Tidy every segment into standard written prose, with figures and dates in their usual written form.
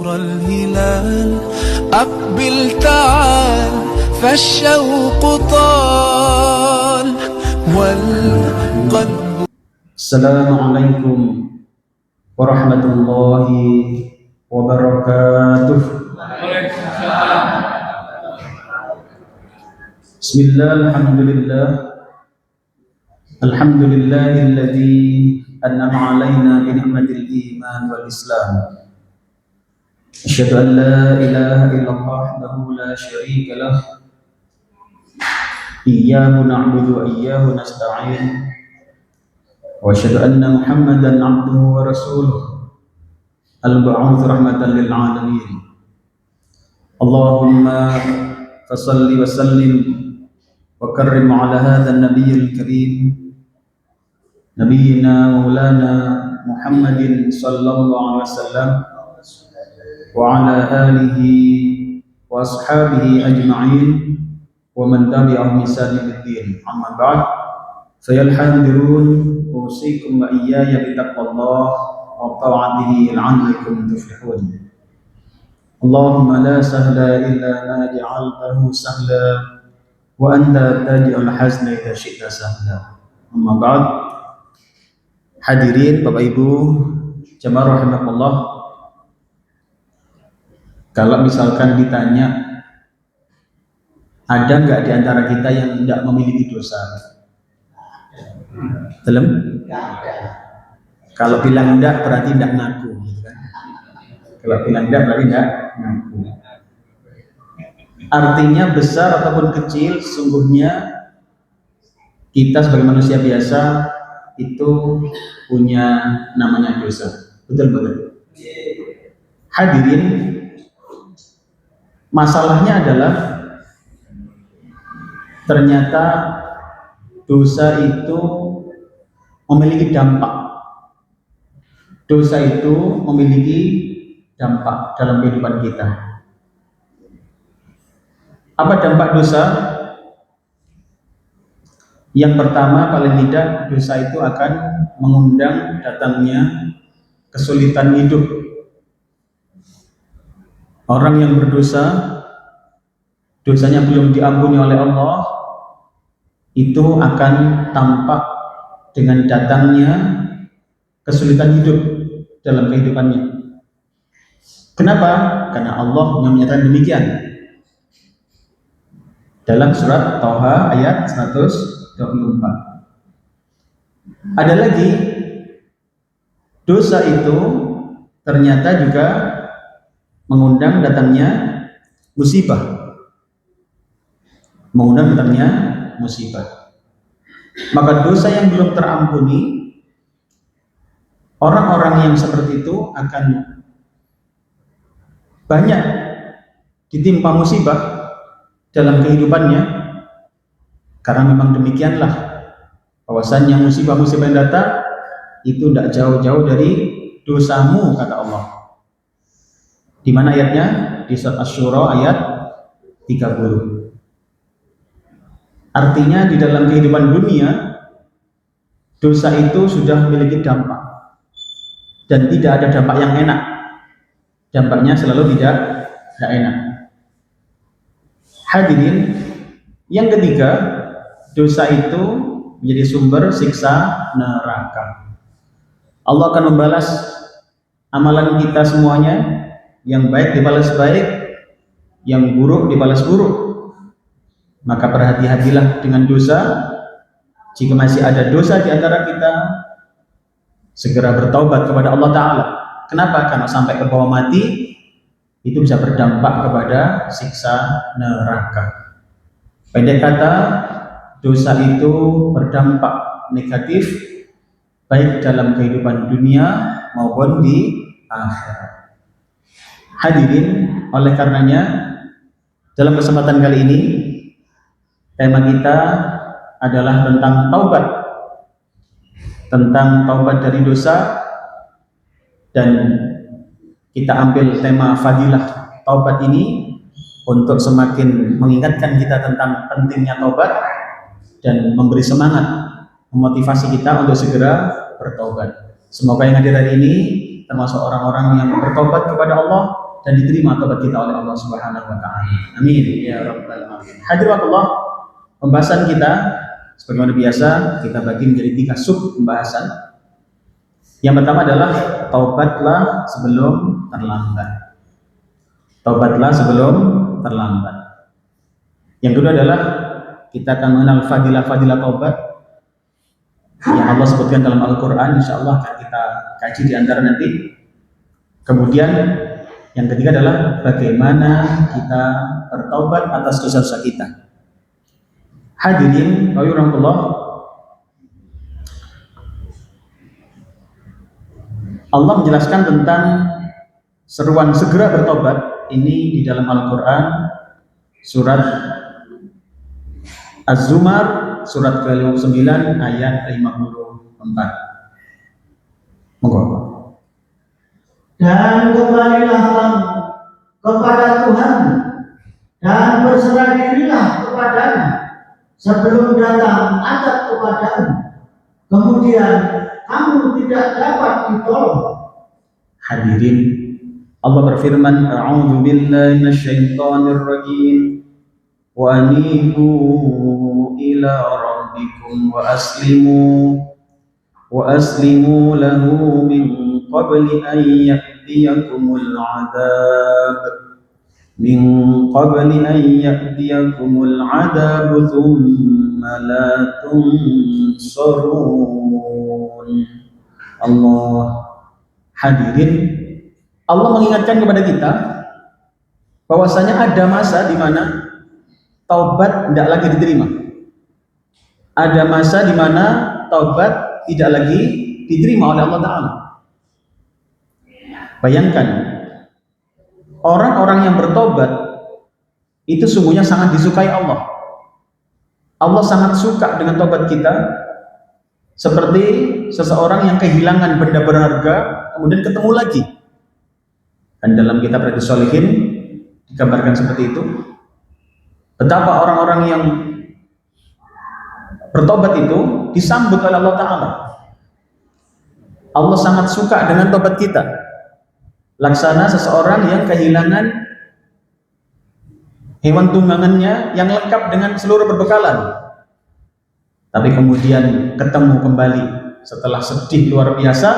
نور الهلال أقبل تعال فالشوق طال والقلب. السلام عليكم ورحمة الله وبركاته. بسم الله الحمد لله الحمد لله الذي أنعم علينا بنعمة الإيمان والإسلام. أشهد أن لا إله إلا الله وحده لا شريك له إياه نعبد وإياه نستعين وأشهد أن محمدا عبده ورسوله المبعوث رحمة للعالمين. اللهم فصل وسلم وكرم على هذا النبي الكريم نبينا مولانا محمد صلى الله عليه وسلم وعلى آله وأصحابه أجمعين ومن تبعهم بإحسان إلى الدين. أما بعد فيا الحاضرون أوصيكم وإياي بتقوى الله وطاعته لعلكم تفلحون. اللهم لا سهل إلا ما جعلته سهلا وأنت تجعل الحزن إذا شئت سهلا. أما بعد. Hadirin Bapak Ibu jamaah rahimakumullah, kalau misalkan ditanya ada nggak di antara kita yang tidak memiliki dosa? Belum? Kalau bilang enggak berarti tidak ngaku, gitu kan? Kalau bilang enggak berarti tidak ngaku. Artinya besar ataupun kecil, sesungguhnya kita sebagai manusia biasa itu punya namanya dosa. Betul-betul. Hadirin, masalahnya adalah ternyata dosa itu memiliki dampak. Dosa itu memiliki dampak dalam kehidupan kita. Apa dampak dosa? Yang pertama, paling tidak dosa itu akan mengundang datangnya kesulitan hidup. Orang yang berdosa, dosanya belum diampuni oleh Allah, itu akan tampak dengan datangnya kesulitan hidup dalam kehidupannya. Kenapa? Karena Allah menyatakan demikian dalam surat Thaha ayat 124. Ada lagi, dosa itu ternyata juga mengundang datangnya musibah. Mengundang datangnya musibah. Maka dosa yang belum terampuni, orang-orang yang seperti itu akan banyak ditimpa musibah dalam kehidupannya. Karena memang demikianlah bahwasannya musibah-musibah yang datang itu tidak jauh-jauh dari dosamu, kata Allah. Di mana ayatnya? Di surat Asy-Syura ayat 30. Artinya di dalam kehidupan dunia dosa itu sudah memiliki dampak, dan tidak ada dampak yang enak. Dampaknya selalu tidak enak. Hadirin, yang ketiga, dosa itu menjadi sumber siksa neraka. Allah akan membalas amalan kita semuanya, yang baik dibalas baik, yang buruk dibalas buruk. Maka berhati-hatilah dengan dosa. Jika masih ada dosa di antara kita, segera bertaubat kepada Allah Ta'ala. Kenapa? Karena sampai ke bawah mati, itu bisa berdampak kepada siksa neraka. Pendek kata, dosa itu berdampak negatif baik dalam kehidupan dunia maupun di akhirat. Hadirin, oleh karenanya dalam kesempatan kali ini tema kita adalah tentang taubat. Tentang taubat dari dosa, dan kita ambil tema fadilah taubat ini untuk semakin mengingatkan kita tentang pentingnya taubat dan memberi semangat, memotivasi kita untuk segera bertaubat. Semoga yang hadir hari ini termasuk orang-orang yang bertobat kepada Allah dan diterima tobat kita oleh Allah Subhanahu wa taala. Amin ya rabbal alamin. Hadiratullah, pembahasan kita sebagaimana biasa kita bagi menjadi 3 sub pembahasan. Yang pertama adalah taubatlah sebelum terlambat. Taubatlah sebelum terlambat. Yang kedua adalah kita akan mengenal fadilah-fadilah taubat yang Allah sebutkan dalam Al-Quran. Insya Allah akan kita kaji di antara nanti. Kemudian yang ketiga adalah bagaimana kita bertaubat atas dosa-dosa kita. Hadirin rahimahullah, Allah menjelaskan tentang seruan segera bertobat ini di dalam Al-Quran surat Az-Zumar surat ke-59 ayat 54. Monggo. Dan kembalilah kamu kepada Tuhan dan berserah dirilah kepadanya sebelum datang azab kepadamu, kemudian kamu tidak dapat ditolong. Hadirin, Allah berfirman, A'udzu billahi minasyaitonir rajim. Wa anibu ila rabbikum wa aslimu lahu min qabli an ya'tiyakumul 'adzab thumma la tunsarun. Allah. Hadirin, Allah mengingatkan kepada kita bahwasanya ada masa di mana taubat tidak lagi diterima. Ada masa di mana taubat tidak lagi diterima oleh Allah Ta'ala. Bayangkan, orang-orang yang bertobat itu sungguhnya sangat disukai Allah. Allah sangat suka dengan tobat kita, seperti seseorang yang kehilangan benda berharga kemudian ketemu lagi. Dan dalam kitab Riyadhus Shalihin digambarkan seperti itu. Betapa orang-orang yang bertobat itu disambut oleh Allah Ta'ala. Allah sangat suka dengan tobat kita. Laksana seseorang yang kehilangan hewan tunggangannya yang lengkap dengan seluruh perbekalan, tapi kemudian ketemu kembali setelah sedih luar biasa,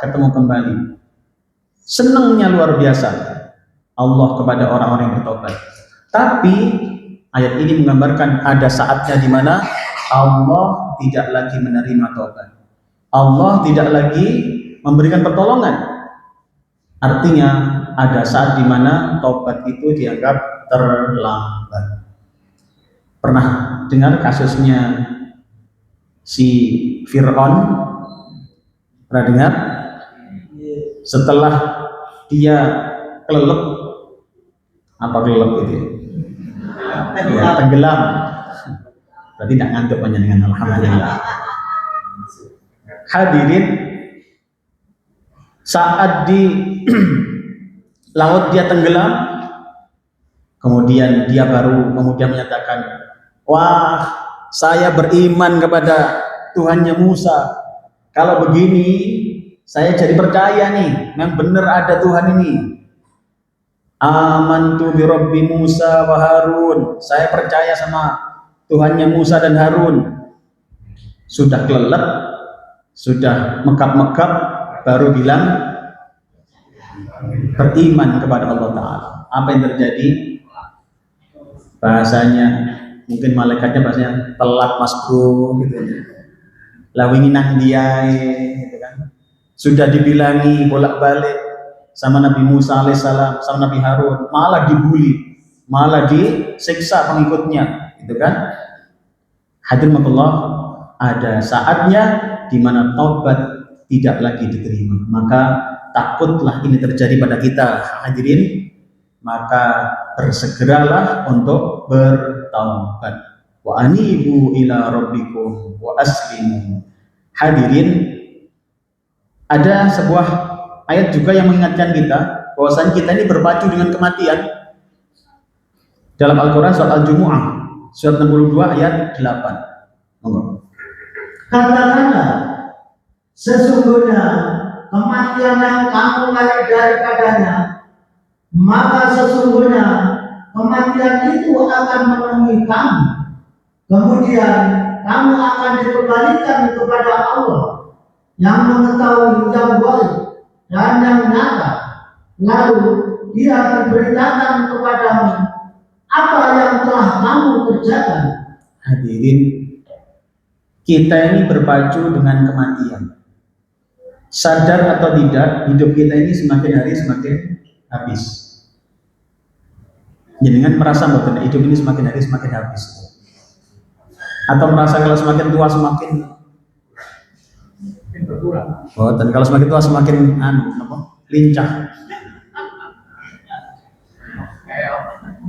ketemu kembali. Senangnya luar biasa Allah kepada orang-orang yang bertobat. Tapi ayat ini menggambarkan ada saatnya di mana Allah tidak lagi menerima taubat. Allah tidak lagi memberikan pertolongan. Artinya ada saat di mana taubat itu dianggap terlambat. Pernah dengar kasusnya si Fir'aun? Pernah dengar? Setelah dia kelelep, apa kelelep itu? Ya, tenggelam. Berarti tidak ngantuk panjenengan, alhamdulillah. Hadirin, saat di laut dia tenggelam, kemudian dia baru kemudian menyatakan, wah, saya beriman kepada Tuhannya Musa. Kalau begini, saya jadi percaya nih, memang benar ada Tuhan ini. Amantu bi Rabbi Musa wa Harun. Saya percaya sama Tuhannya Musa dan Harun. Sudah kelelep, sudah megap-megap, baru bilang beriman kepada Allah Ta'ala. Apa yang terjadi? Bahasanya, mungkin malaikatnya bahasanya telat mas bro gitu ya. Lawingi nang dia gitu kan. Sudah dibilangi bolak-balik sama Nabi Musa alaihissalam, sama Nabi Harun, malah dibully, malah disiksa pengikutnya, gitu kan? Hadirin Allah, ada saatnya di mana taubat tidak lagi diterima. Maka takutlah ini terjadi pada kita, hadirin. Maka bersegeralah untuk bertaubat. Wa anibu ila rabbikum wa aslimu. Hadirin, ada sebuah ayat juga yang mengingatkan kita bahwasanya kita ini berpacu dengan kematian. Dalam Al-Quran surat Al-Jumu'ah surat 62 ayat 8. Katakanlah, sesungguhnya kematian yang kamu lari daripadanya maka sesungguhnya kematian itu akan menemui kamu. Kemudian kamu akan dikembalikan kepada Allah yang mengetahui yang baik dan yang nyata. Lalu Dia memberitakan kepadamu apa yang telah kamu kerjakan. Hadirin, kita ini berpacu dengan kematian. Sadar atau tidak, hidup kita ini semakin hari semakin habis. Jangan merasa bahwa hidup ini semakin hari semakin habis, atau merasa kalau semakin tua semakin berkurang. Oh, dan kalau semakin tua semakin lincah.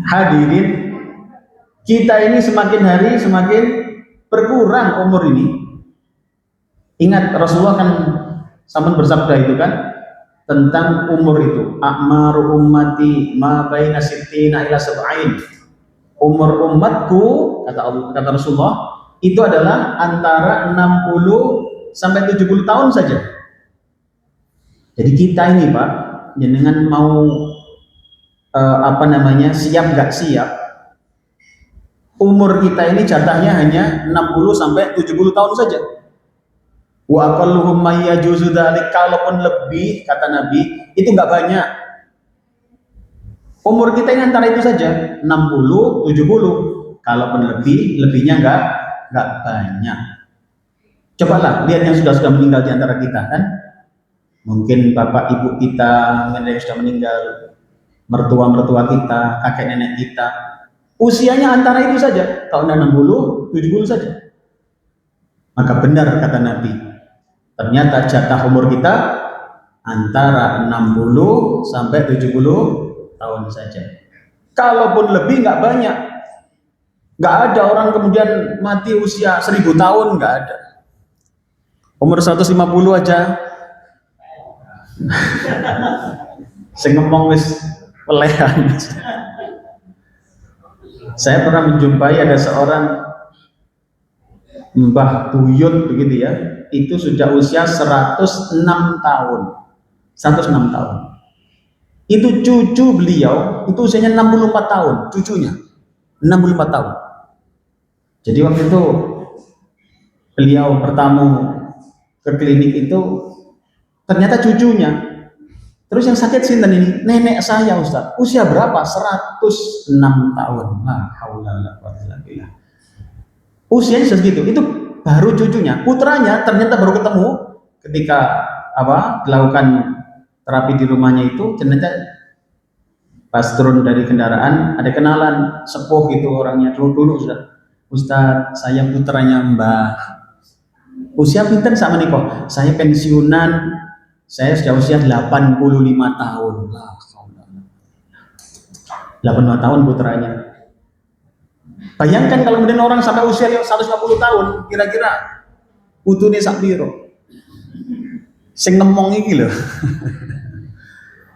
Hadirin, kita ini semakin hari semakin berkurang umur ini. Ingat Rasulullah kan sampai bersabda itu kan tentang umur itu, a'maru ummati ma baina sittina ila sab'in. Umur umatku, kata Rasulullah, itu adalah antara 60 sampai 70 tahun saja. Jadi kita ini Pak, jenengan mau siap nggak siap, umur kita ini jatahnya hanya 60 sampai 70 tahun saja. Wa aqalluhum may yajuzu dzalik, kalaupun lebih kata Nabi itu nggak banyak. Umur kita ini antara itu saja, 60, 70. Kalaupun lebihnya nggak banyak. Cobalah lihat yang sudah meninggal di antara kita kan. Mungkin bapak ibu kita yang sudah meninggal, mertua kita, kakek nenek kita, usianya antara itu saja, tahun 60, 70 saja. Maka benar kata Nabi, ternyata jatah umur kita antara 60 sampai 70 tahun saja. Kalaupun lebih nggak banyak. Nggak ada orang kemudian mati usia 1000 tahun, nggak ada. Umur 150 aja saya ngomong wis pelehan. Saya pernah menjumpai ada seorang Mbah Buyut begitu ya, itu sudah usia 106 tahun. 106 tahun. Itu cucu beliau, itu usianya 64 tahun, cucunya 64 tahun. Jadi waktu itu beliau bertamu ke klinik itu, ternyata cucunya. Terus yang sakit sinten ini? Nenek saya Ustaz. Usia berapa? 106 tahun. La haula wala quwwata illa billah. Usianya segitu. Itu baru cucunya. Putranya ternyata baru ketemu ketika dilakukan terapi di rumahnya itu, ternyata pas turun dari kendaraan ada kenalan sepuh gitu orangnya. Dulu Ustaz, saya putranya Mbah. Usia pinten sama nih kok? Saya pensiunan. Saya sudah usia 85 tahun. 85 tahun putranya. Bayangkan kalau kemudian orang sampai usia 150 tahun, kira-kira utune sak piro? Sing nemong iki lho.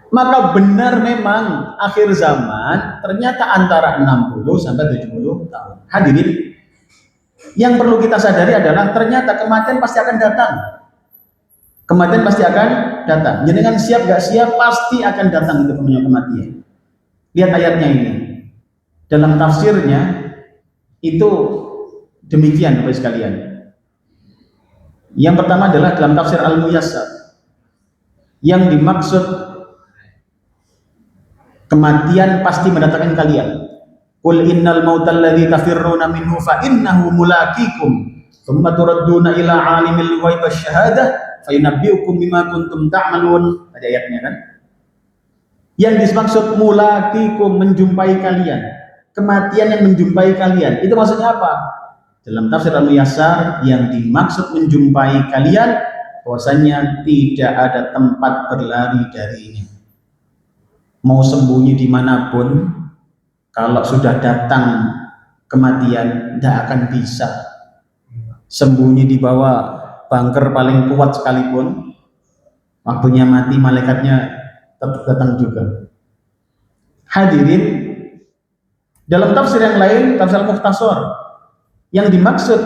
Maka benar memang akhir zaman ternyata antara 60 sampai 70 tahun. Hadirin, yang perlu kita sadari adalah ternyata kematian pasti akan datang. Kematian pasti akan datang. Jadi kan siap gak siap pasti akan datang itu kematian. Lihat ayatnya ini. Dalam tafsirnya itu demikian Bapak sekalian. Yang pertama adalah dalam tafsir Al-Muyassar. Yang dimaksud kematian pasti mendatangkan kalian. Qul innal mautal ladzi tafirruna minhu fa innahu mulaqikum tsumma turadduna ila alimil ghaibi wasyahadah fayunabbiukum bima kuntum ta'malun. Ada ayatnya kan? Yang dimaksud mulaqikum, menjumpai kalian. Kematian yang menjumpai kalian. Itu maksudnya apa? Dalam tafsir Al-Muyassar, yang dimaksud menjumpai kalian bahwasanya tidak ada tempat berlari darinya. Mau sembunyi dimanapun, kalau sudah datang kematian tidak akan bisa. Sembunyi di bawah bunker paling kuat sekalipun, waktunya mati malaikatnya tetap datang juga. Hadirin, dalam tafsir yang lain, tafsir Al-Mukhtasar, yang dimaksud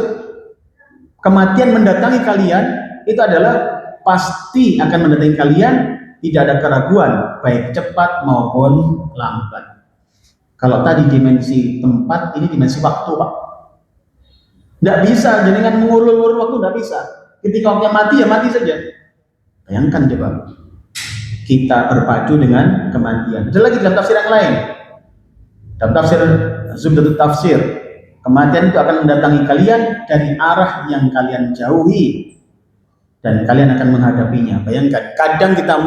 kematian mendatangi kalian itu adalah pasti akan mendatangi kalian tidak ada keraguan baik cepat maupun lambat. Kalau tadi dimensi tempat, ini dimensi waktu, Pak. Tidak bisa, jenengan mengulur-ulur waktu, tidak bisa. Ketika waktunya mati, ya mati saja. Bayangkan coba, kita berpacu dengan kematian. Ada lagi dalam tafsir yang lain. Dalam tafsir Zubdatul Tafsir, kematian itu akan mendatangi kalian dari arah yang kalian jauhi, dan kalian akan menghadapinya. Bayangkan, kadang kita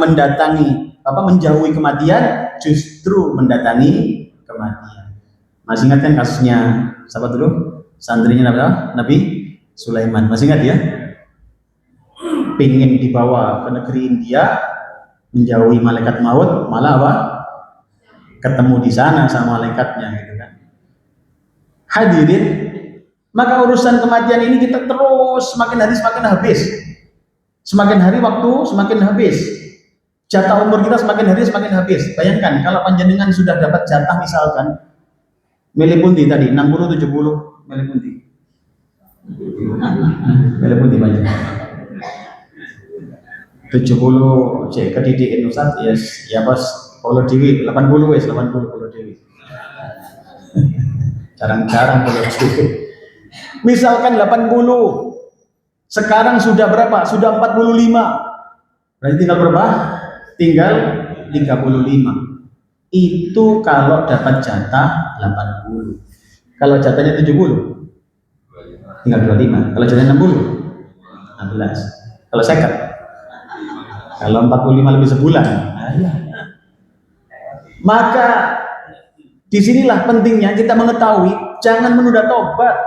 menjauhi kematian, justru mendatangi kematian. Masih ingat kan kasusnya siapa dulu? Santrinya Nabi Sulaiman. Masih ingat ya? Pengen dibawa ke negeri India, menjauhi malaikat maut, malah apa? Ketemu di sana sama malaikatnya gitu kan. Hadirin, maka urusan kematian ini kita terus semakin hari semakin habis. Semakin hari waktu semakin habis. Jatah umur kita semakin hari semakin habis. Bayangkan kalau panjenengan sudah dapat jatah misalkan milih pundi tadi 60 70 milih pundi. Milih pundi banyak. 70 cek kedidikan Ustaz yes, ya bos Polo Dewi 80 wes 80 Polo Dewi. Jarang-jarang Polo Dewi. Misalkan 80, sekarang sudah berapa? Sudah 45. Berarti tinggal berapa? Tinggal 35. Itu kalau dapat jatah 80. Kalau jatahnya 70, tinggal 25. Kalau jatahnya 60, 16. Kalau second, kalau 45 lebih sebulan. Maka disinilah pentingnya kita mengetahui, jangan menunda tobat.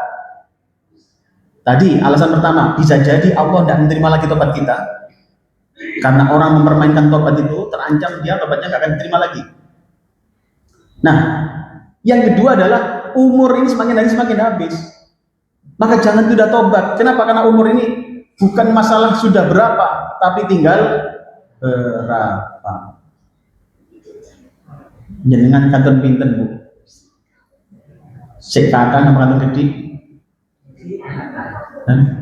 Tadi alasan pertama, bisa jadi Allah tidak menerima lagi tobat kita. Karena orang mempermainkan tobat itu, terancam dia tobatnya tidak akan diterima lagi. Nah, yang kedua adalah umur ini semakin hari semakin habis. Maka jangan tunda tobat. Kenapa? Karena umur ini bukan masalah sudah berapa, tapi tinggal berapa. Jenengan kantun pinten Bu? Sik kakak sama kantun gede?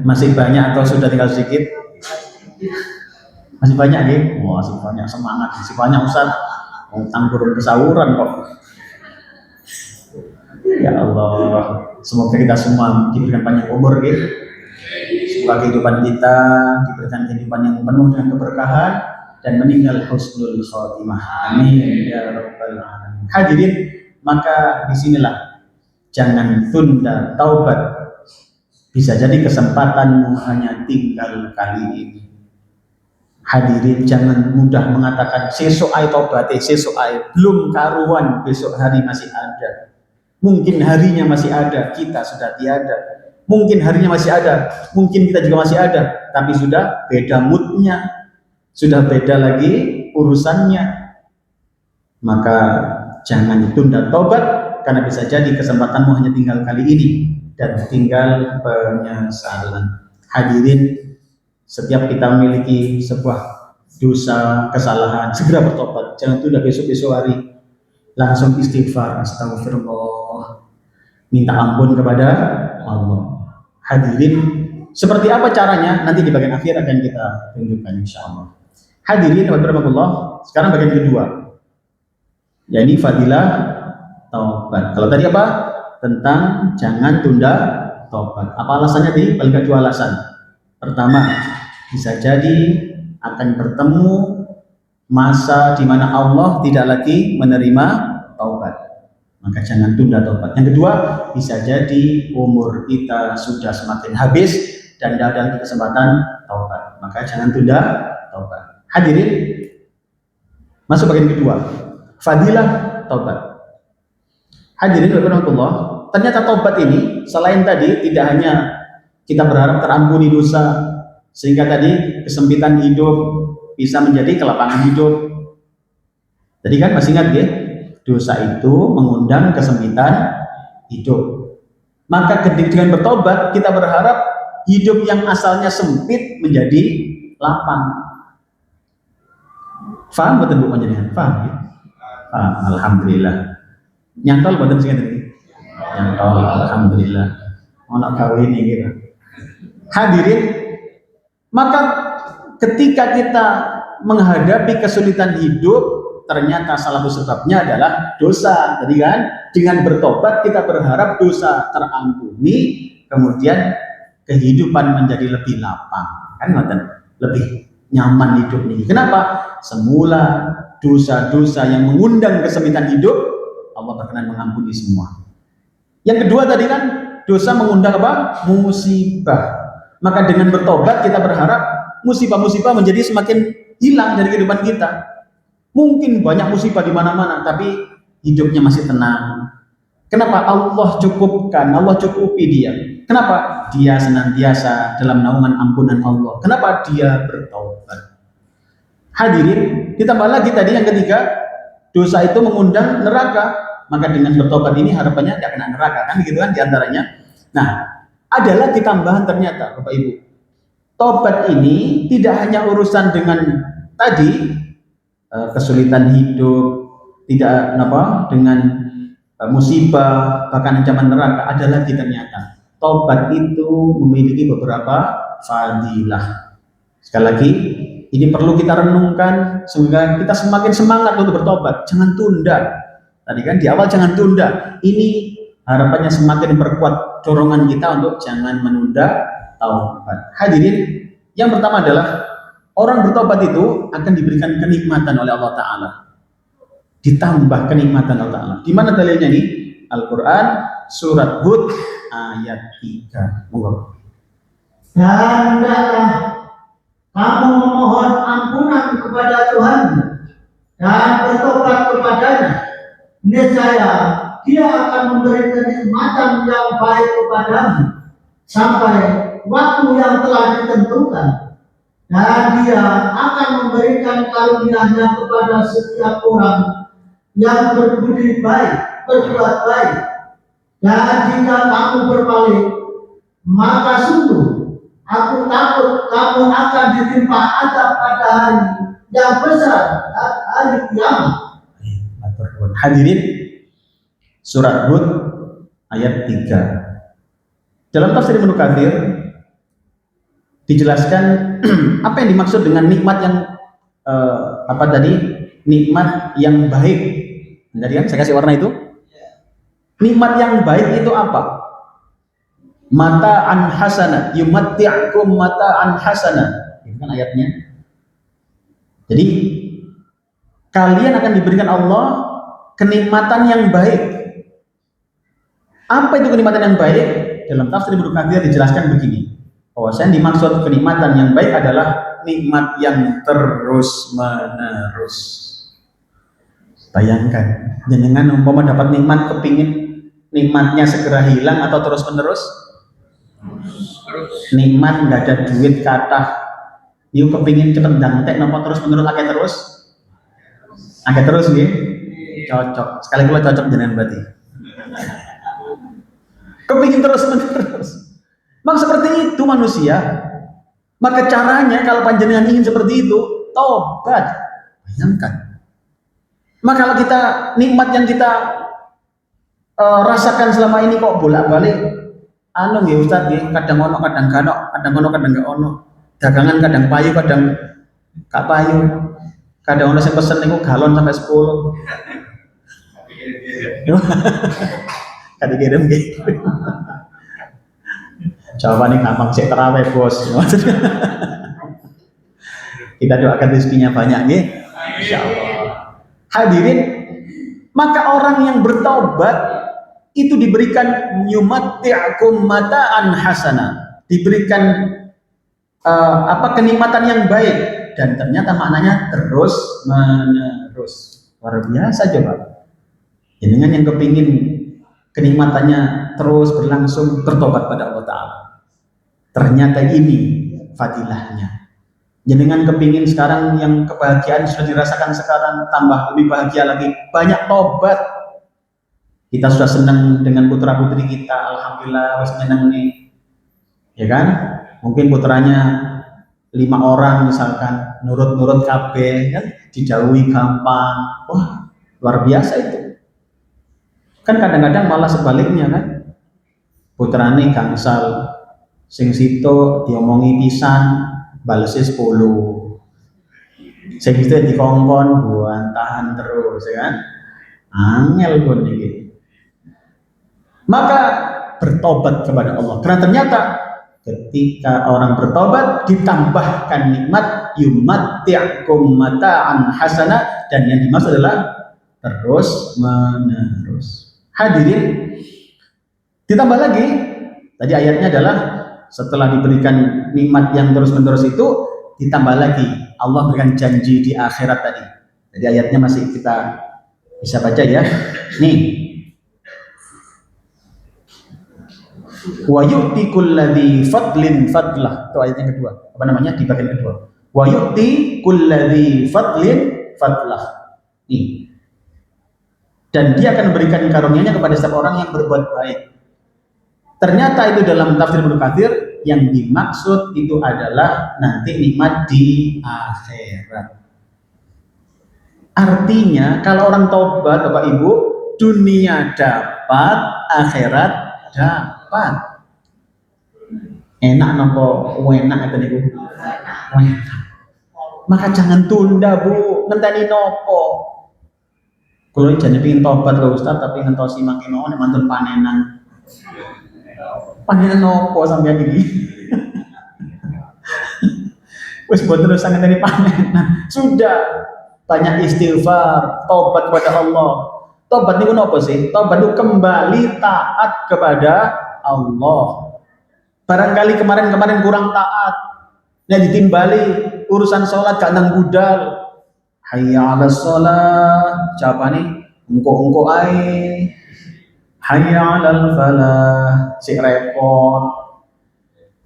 Masih banyak atau sudah tinggal sedikit? Masih banyak ya? Wah, masih banyak, semangat, masih banyak Ustaz. Utang burung kesauran kok. Ya Allah, semoga kita semua diberikan panjang umur gitu. Semoga kehidupan kita diberikan kehidupan yang penuh dengan keberkahan dan meninggal husnul khotimah. Amin ya rabbal alamin. Hadirin, maka disinilah jangan tunda taubat. Bisa jadi kesempatanmu hanya tinggal kali ini. Hadirin, jangan mudah mengatakan sesuk ae tobaté, sesuk ae, belum karuan, besok hari masih ada. Mungkin harinya masih ada, kita sudah tiada. Mungkin harinya masih ada, mungkin kita juga masih ada, tapi sudah beda moodnya, sudah beda lagi urusannya. Maka jangan tunda tobat, karena bisa jadi kesempatanmu hanya tinggal kali ini dan tinggal penyesalan. Hadirin, setiap kita memiliki sebuah dosa, kesalahan, segera bertobat. Jangan tunda besok-besok hari. Langsung istighfar, astagfirullah, minta ampun kepada Allah. Hadirin, seperti apa caranya? Nanti di bagian akhir akan kita tunjukkan insyaallah. Hadirin warahmatullah. Sekarang bagian kedua, yakni fadilah taubat. Kalau tadi apa? Tentang jangan tunda taubat. Apa alasannya tadi? Paling nggak dua alasan. Pertama, bisa jadi akan bertemu masa di mana Allah tidak lagi menerima taubat. Maka jangan tunda taubat. Yang kedua, bisa jadi umur kita sudah semakin habis dan tidak ada kesempatan taubat. Maka jangan tunda taubat. Hadirin, masuk bagian kedua, fadilah taubat. Hadirin warahmatullah, ternyata taubat ini selain tadi tidak hanya kita berharap terampuni dosa sehingga tadi kesempitan hidup bisa menjadi kelapangan hidup. Tadi kan masih ingat ya, dosa itu mengundang kesempitan hidup. Maka dengan bertobat kita berharap hidup yang asalnya sempit menjadi lapang. Faham betul Bu panjenengan? Faham ya? Faham, alhamdulillah. Nyantol betul sing ngene. Nyantol alhamdulillah. Ono kawin iki gitu. Hadirin, maka ketika kita menghadapi kesulitan hidup, ternyata salah satu sebabnya adalah dosa. Tadi kan, dengan bertobat kita berharap dosa terampuni, kemudian kehidupan menjadi lebih lapang, kan ngoten, lebih nyaman hidup ini. Kenapa? Semula dosa-dosa yang mengundang kesempitan hidup, Allah berkenan mengampuni semua. Yang kedua tadi kan, dosa mengundang apa? Musibah. Maka dengan bertobat kita berharap musibah-musibah menjadi semakin hilang dari kehidupan kita. Mungkin banyak musibah di mana-mana, tapi hidupnya masih tenang. Kenapa? Allah cukupkan, Allah cukupi dia. Kenapa? Dia senantiasa dalam naungan ampunan Allah. Kenapa? Dia bertobat. Hadirin, ditambah lagi tadi yang ketiga, dosa itu mengundang neraka. Maka dengan bertobat ini harapannya tidak kena neraka, kan gitu kan diantaranya. Nah, ada lagi tambahan ternyata, Bapak Ibu. Tobat ini tidak hanya urusan dengan tadi kesulitan hidup, tidak dengan musibah, bahkan ancaman neraka. Ada lagi ternyata. Tobat itu memiliki beberapa fadilah. Sekali lagi, ini perlu kita renungkan sehingga kita semakin semangat untuk bertobat. Jangan tunda. Tadi kan di awal jangan tunda. Ini harapannya semakin memperkuat dorongan kita untuk jangan menunda taubat. Hadirin, yang pertama adalah orang bertobat itu akan diberikan kenikmatan oleh Allah Ta'ala. Ditambah kenikmatan Allah Ta'ala. Di mana dalilnya nih? Al-Quran, surat Hud, ayat 3. Monggo. Dan hendaklah kamu memohon ampunan kepada Tuhan dan bertobat kepadanya. Niscaya Dia akan memberi kenikmatan yang baik kepadamu sampai waktu yang telah ditentukan, dan Dia akan memberikan karunia-Nya kepada setiap orang yang berbudi baik, berbuat baik. Dan jika kamu berbalik, maka sungguh aku takut kamu akan ditimpa azab pada hari yang besar, hari kiamat. Hadirin, surat Hud ayat 3. Dalam tafsir Ibnu Katsir dijelaskan apa yang dimaksud dengan nikmat yang nikmat yang baik. Jadi kan saya kasih warna itu. Nikmat yang baik itu apa? Mata'an hasanah, yumatti'akum mata'an hasanah. Itu kan ayatnya. Jadi kalian akan diberikan Allah kenikmatan yang baik. Apa itu kenikmatan yang baik? Dalam tafsir Ibnu Katsir dijelaskan begini, bahwasanya dimaksud kenikmatan yang baik adalah nikmat yang terus menerus. Bayangkan, jenengan umpama dapat nikmat kepingin nikmatnya segera hilang atau terus menerus? Nikmat nggak ada duit kathah, yuk kepingin cepet dantek nopo terus menerus akeh terus nggih. Cocok. Sekali kalau cocok jenengan berarti. Kepingin terus menerus. Mak seperti itu manusia. Maka caranya kalau panjenengan ingin seperti itu, tobat. Bayangkan. Maka kalau kita nikmat yang kita rasakan selama ini kok bolak-balik, nggih Ustaz nggih, kadang ono kadang gak ono, kadang ono kadang gak ono. Dagangan kadang payu kadang gak payu. Kadang ono sing pesen niku galon sampai 10. Kadi kirim gitu. Jawabannya gampang, sik terawih bos. Kita doakan rezekinya banyak nggih. Insyaallah. Hadirin, maka orang yang bertaubat itu diberikan yumatti'akum mata'an hasanah, diberikan kenikmatan yang baik, dan ternyata maknanya terus menerus. Luar biasa coba. Jenengan yang kepingin kenikmatannya terus berlangsung, bertobat pada Allah Ta'ala. Ternyata ini fadilahnya. Jenengan kepingin sekarang yang kebahagiaan sudah dirasakan sekarang, tambah lebih bahagia lagi, banyak tobat. Kita sudah senang dengan putra putri kita, alhamdulillah, wis seneng nih, ya kan? Mungkin putranya 5 orang misalkan, nurut kabeh, kan? Dijauhi gampang, wah luar biasa itu. Kan kadang-kadang malah sebaliknya kan, putrane gangsal, sing sito diomongi pisan, balesnya 10. Saya bisa dikongkon tahan terus ya kan. Angel pun ini. Maka bertobat kepada Allah. Karena ternyata ketika orang bertobat ditambahkan nikmat yumatti'kum mata'an hasana, dan yang dimaksud adalah terus menerus. Hadirin, ditambah lagi tadi ayatnya adalah setelah diberikan nikmat yang terus menerus itu ditambah lagi Allah berikan janji di akhirat tadi. Jadi ayatnya masih kita bisa baca ya. Nih, wa yu'ti kulladzi fadlin fadlah. Itu ayat yang kedua. Apa namanya? Di bagian kedua. Wa yu'ti kulladzi fadlin fadlah. Nih. Dan dia akan memberikan karunia-Nya kepada setiap orang yang berbuat baik. Ternyata itu dalam tafsir Ibnu Katsir yang dimaksud itu adalah nanti nikmat di akhirat. Artinya kalau orang taubat Bapak Ibu, dunia dapat, akhirat dapat. Enak nopo enak itu niku. Maka jangan tunda Bu, ngenteni nopo. Kalau jangan pingin tobat loh Ustaz, tapi ngentosi makin mau mantun panenan. Panenan nopo sampai gini. Wes buat terusan ngenteni panenan. Sudah banyak istighfar, tobat kepada Allah. Tobat niku nopo sih? Tobat itu kembali taat kepada Allah. Barangkali kemarin kurang taat. Nah ditimbali urusan sholat gak nang budal. Hayya 'alas sholat, jawabane engko ae. Hayya 'alal falah, si repot.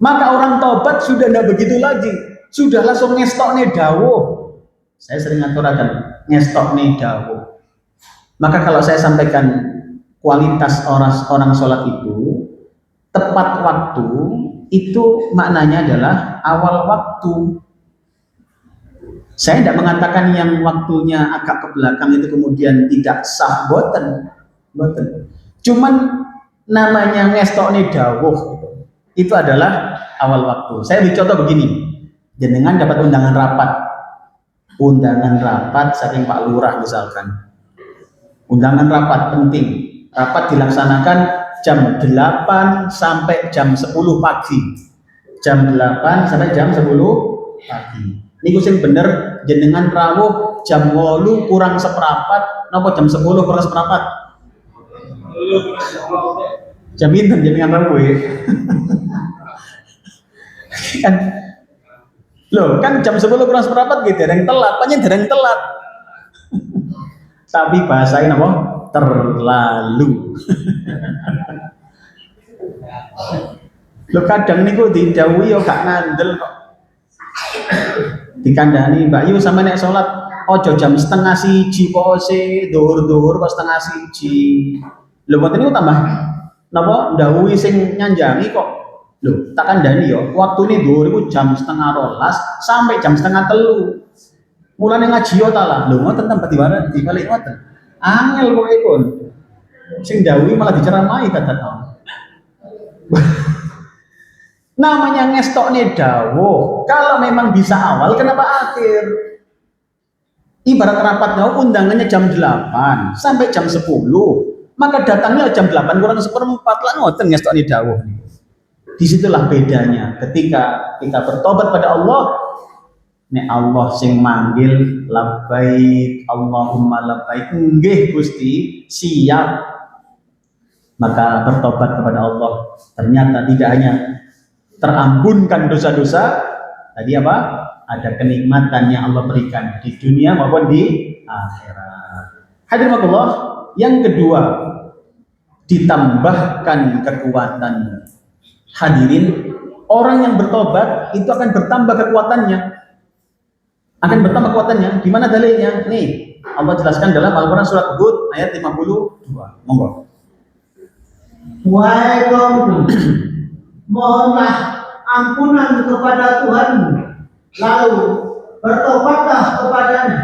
Maka orang tobat sudah tidak begitu lagi, sudah langsung ngestokne dawuh. Saya sering ngaturaken ngestokne dawuh. Maka kalau saya sampaikan kualitas orang sholat itu tepat waktu, itu maknanya adalah awal waktu. Saya tidak mengatakan yang waktunya agak ke belakang itu kemudian tidak sah, boten. Cuman namanya ngestokne dawuh itu adalah awal waktu. Saya beri contoh begini, jenengan dapat undangan rapat saking Pak Lurah misalkan. Undangan rapat penting, rapat dilaksanakan jam 8 sampai jam 10 pagi. Jam 8 sampai jam 10 pagi. Ini kucing bener jenengan rawuh jam 8 kurang seperempat, napa jam 10 kurang seperempat? Jam pinten jenengan rawuh ya? Kan loh, kan jam 10 kurang seperempat gitu, dereng telat, panjang dereng telat. Tapi bahasanya apa? Terlalu. Lo kadang niku didhawuhi yo gak ngandel kok. Dikandani Mbak Yu sama nek sholat ojo jam 12:30 pose dhuwur-dhuwur pas 12:30. Lho mboten niku tambah napa ndhawuhi sing nyanjangi kok. Lho tak kandhani yo waktune dhuwur iku jam 12:30 sampai jam 2:30. Mulane ngaji yo ta lah. Lho ngoten tempat dibalik ngoten. Angel kok ikun. Sing ndhawuhi malah diceramahi dadak. Namanya ngestokne dawuh. Kalau memang bisa awal, kenapa akhir? Ibarat rapatnya undangannya jam 8 sampai jam 10. Maka datangnya jam 8 kurang seperempat lah ngoten ngestokne dawuh. Disitulah bedanya ketika kita bertobat pada Allah. Nek Allah sing manggil labbaik Allahumma labbaik, nggih Gusti, siap. Maka bertobat kepada Allah ternyata tidak hanya terampunkan dosa-dosa, tadi apa? Ada kenikmatan yang Allah berikan di dunia maupun di akhirat. Hadirin Allah, yang kedua ditambahkan kekuatan. Hadirin, orang yang bertobat itu akan bertambah kekuatannya. Gimana dalilnya? Nih, Allah jelaskan dalam Al-Quran surat Hud ayat 52. Monggo. Wahai kaumku, mohonlah ampunan kepada Tuhanmu, lalu bertobatlah kepadanya.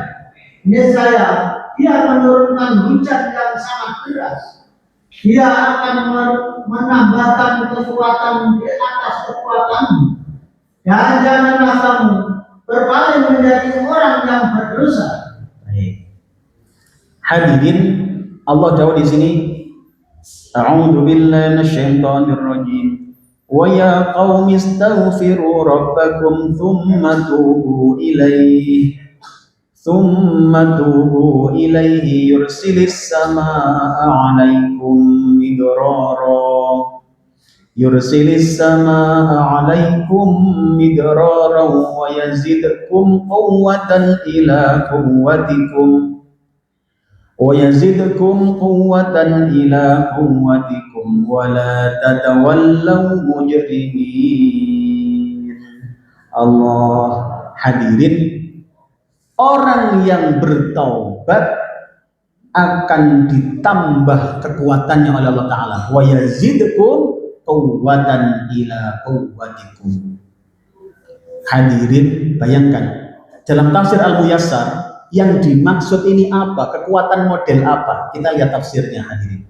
Niscaya Dia menurunkan hujan yang sangat deras. Dia akan menambahkan kekuatan di atas kekuatanmu. Dan janganlah kamu berpaling menjadi orang yang berdosa. Baik. Hadirin, Allah jauh di sini. A'udzu billahi minasyaitonir rajim. Wa ya qaumi astaghfiru rabbakum thumma tubu ilaihi. Thumma tubu ilaihi yursilis samaa'a 'alaikum midrara. Yursilis samaa'a 'alaikum midrara wa yazidkum quwwatan ila quwwatikum. وَيَزِدْكُمْ قُوَّةً إِلَى قُوَّتِكُمْ وَلَا تَتَوَلَّوْا مُجْرِمِينَ. Allah. Hadirin, orang yang bertaubat akan ditambah kekuatannya oleh Allah Ta'ala. وَيَزِدْكُمْ قُوَّةً إِلَى قُوَّتِكُمْ. Hadirin, bayangkan dalam tafsir Al-Muyassar yang dimaksud ini apa? Kekuatan model apa? Kita lihat tafsirnya, hadirin.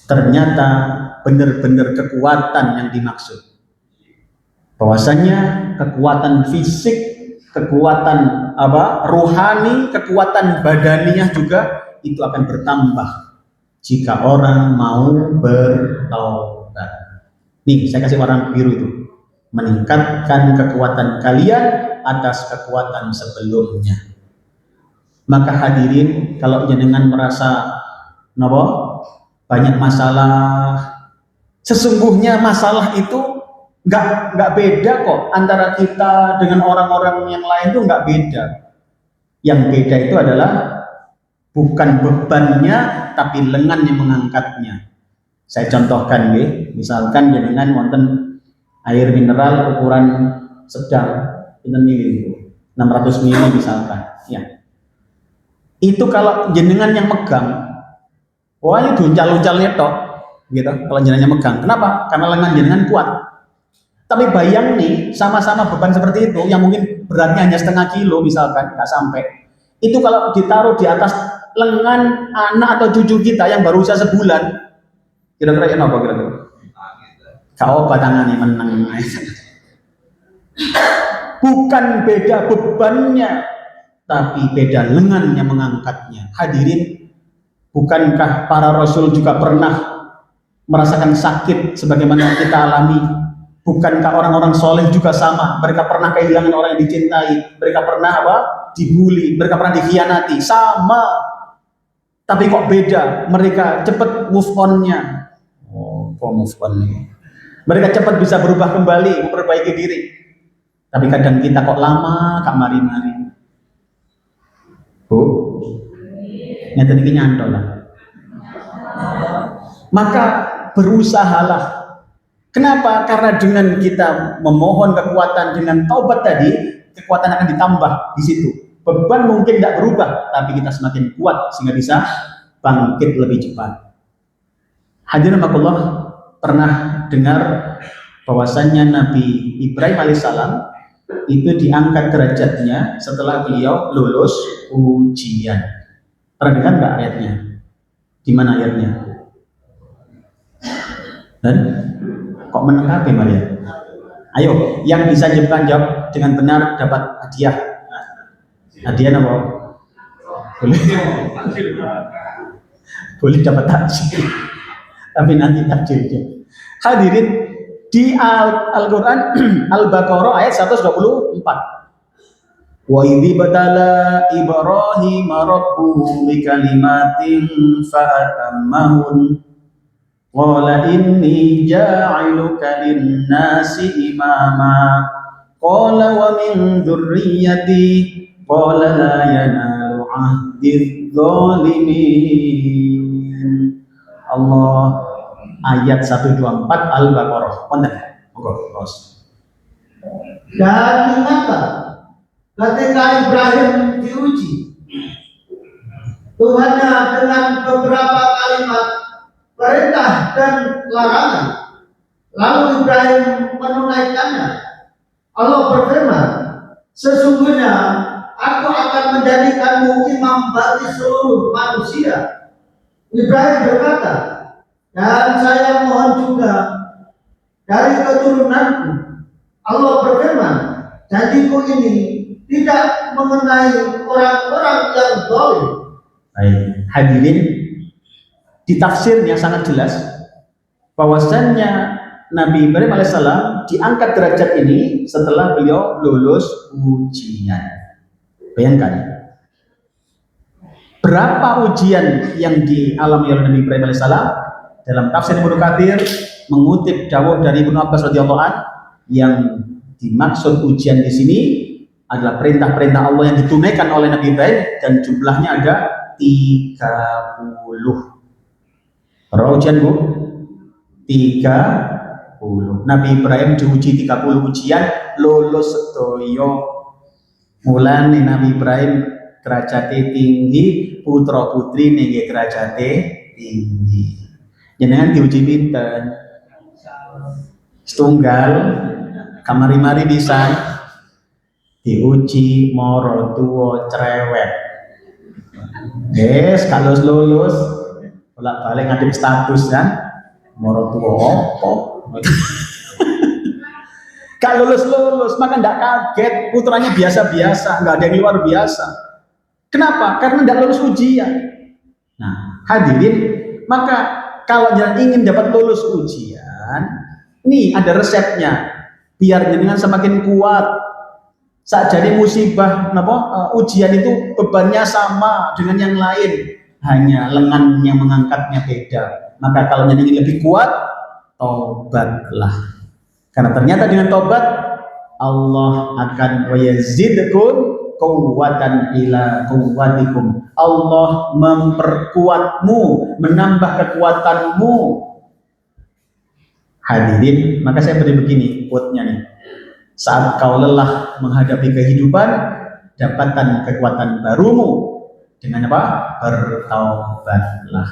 Ternyata benar-benar kekuatan yang dimaksud. Bahwasanya kekuatan fisik, kekuatan rohani, kekuatan badaniah juga itu akan bertambah jika orang mau bertaubat. Nih, saya kasih warna biru itu. Meningkatkan kekuatan kalian atas kekuatan sebelumnya. Maka hadirin, kalau jenengan merasa banyak masalah, sesungguhnya masalah itu nggak beda kok antara kita dengan orang-orang yang lain, itu nggak beda. Yang beda itu adalah bukan bebannya, tapi lengan yang mengangkatnya. Saya contohkan, misalkan jenengan wonten air mineral ukuran sedang, ini 600 ml misalkan, ya. Itu kalau jenengan yang megang, wah itu uncal-uncalnya tok, gitu. Kalau jenengan yang megang, kenapa? Karena lengan jenengan kuat. Tapi bayang nih, sama-sama beban seperti itu, yang mungkin beratnya hanya setengah kilo misalkan, nggak sampai. Itu kalau ditaruh di atas lengan anak atau cucu kita yang baru usia sebulan, kira-kira ya apa kira-kira? Kau batangannya menang. Bukan beda bebannya, tapi beda lengan yang mengangkatnya. Hadirin, bukankah para rasul juga pernah merasakan sakit sebagaimana kita alami? Bukankah orang-orang soleh juga sama? Mereka pernah kehilangan orang yang dicintai, mereka pernah dibully, mereka pernah dikhianati, sama. Tapi kok beda? Mereka cepat move on-nya. Kok move on-nya? Mereka cepat bisa berubah kembali, memperbaiki diri. Tapi kadang kita kok lama, kak mari-mari. Bu, nyata ini nyantol lah. Maka berusahalah. Kenapa? Karena dengan kita memohon kekuatan dengan taubat tadi, kekuatan akan ditambah di situ. Beban mungkin tidak berubah, tapi kita semakin kuat sehingga bisa bangkit lebih cepat. Hadirin Allah, pernah dengar bahwasannya Nabi Ibrahim alaihissalam itu diangkat derajatnya setelah beliau lulus ujian. Pernah dengar nggak ayatnya? Di mana ayatnya? Dan kok menengkapi Maria? Ayo, yang bisa jawab dengan benar dapat hadiah. Hadiah apa? Boleh dapat takjil. Tapi nanti takjilnya. Hadirin, di Al-Quran Al-Baqarah ayat 124. Wa idzi batala Ibrahim rabbuhu bikalimatin fa'atammahun. Qala inni ja'iluka lin-nasi imama. Qala wa min dzurriyyati. Qala la yanalu 'ahdiz zalimin. Allah, ayat 124 Al-Baqarah. Konten. Monggo, terus. Dan ingatlah ketika Ibrahim diuji, Tuhannya dengan beberapa kalimat perintah dan larangan, lalu Ibrahim menunaikannya. Allah berfirman, sesungguhnya aku akan menjadikanmu imam bagi seluruh manusia. Ibrahim berkata, dan saya mohon juga dari keturunanku. Allah berfirman, janjiku ini tidak mengenai orang-orang yang zalim. Baik, hadirin, di tafsirnya sangat jelas bahwasannya Nabi Ibrahim alaihissalam diangkat derajat ini setelah beliau lulus ujian. Bayangkan berapa ujian yang dialami oleh Nabi Ibrahim alaihissalam. Dalam tafsir Ibnu Katsir mengutip dawuh dari Ibnu Abbas radhiyallahu anhu, yang dimaksud ujian di sini adalah perintah-perintah Allah yang ditunaikan oleh Nabi Ibrahim, dan jumlahnya ada 30. Berapa ujian, Bu? 30. Nabi Ibrahim diuji 30 ujian, lulus sedoyo. Mulane Nabi Ibrahim derajate tinggi, putra putri nggih derajate tinggi. Jenengan diuji pinten? Setunggal, kamari-mari bisa diuji moro tuwa cerewet. Kalau lulus bolak-balik ngadep status kan, moro tuwa opo. Kalau lulus maka ndak kaget, putranya biasa-biasa, nggak ada yang luar biasa. Kenapa? Karena ndak lulus ujian. Nah, hadirin, maka kalau jangan ingin dapat lulus ujian, nih ada resepnya, biar jenengan semakin kuat. Saat jadi musibah, ujian itu bebannya sama dengan yang lain, hanya lengan yang mengangkatnya beda. Maka kalau ingin lebih kuat, tobatlah. Karena ternyata dengan tobat Allah akan wayazidkum quwwatan ila quwwatikum. Allah memperkuatmu, menambah kekuatanmu. Hadirin, maka saya beri begini quote-nya nih. Saat kau lelah menghadapi kehidupan, dapatkan kekuatan barumu dengan apa? Bertaubatlah.